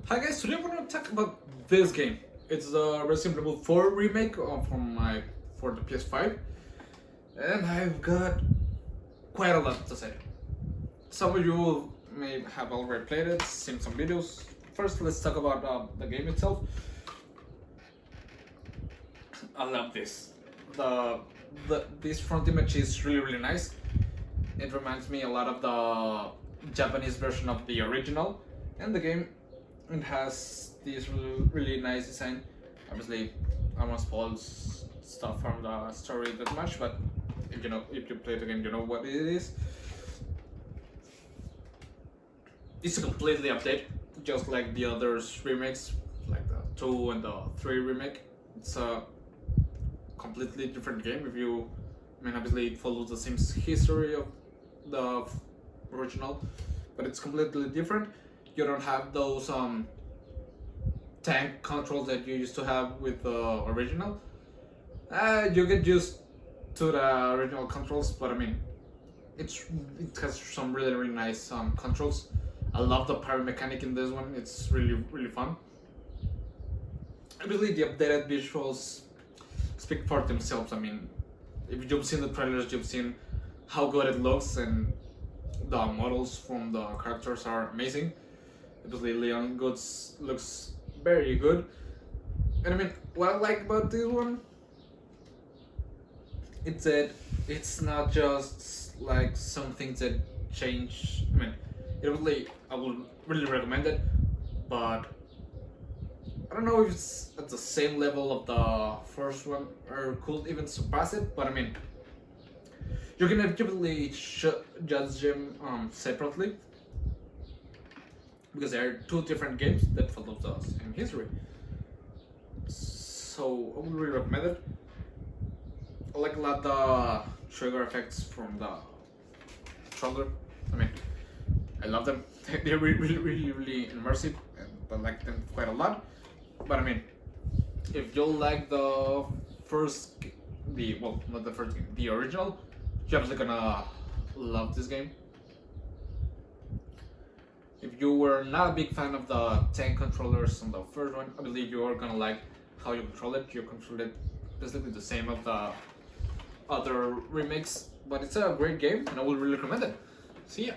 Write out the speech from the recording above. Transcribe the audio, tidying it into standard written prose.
Hi guys, today I'm gonna talk about this game. It's the Resident Evil 4 remake for the PS5, and I've got quite a lot to say. Some of you may have already played it, seen some videos. First, let's talk about the game itself. I love this. This front image is really nice. It reminds me a lot of the Japanese version of the original, and the game. It has this really nice design. Obviously, I won't spoil stuff from the story that much, but if you play the game, you know what it is. It's a completely update, just like the others remakes, like the 2 and the 3 remake. It's a completely different game. Obviously it follows the same history of the original, but it's completely different. You don't have those tank controls that you used to have with the original. You get used to the original controls, but it has some really nice controls. I love the parry mechanic in this one. It's really fun. Obviously, the updated visuals speak for themselves. If you've seen the trailers, you've seen how good it looks, and the models from the characters are amazing. Obviously, Leon Goods looks very good. And what I like about this one, it's that it's not just like some things that change. I would really recommend it, but I don't know if it's at the same level of the first one or could even surpass it. But you can definitely judge them separately, because there are two different games that follow the same history. So I would really recommend it. I like a lot the trigger effects from the controller. I love them. They're really immersive, and I like them quite a lot. But if you like the not the first game, the original, you're absolutely gonna love this game. If you were not a big fan of the tank controllers on the first one, I believe you are gonna like how you control it. You control it basically the same of the other remakes, but it's a great game, and I would really recommend it. See ya.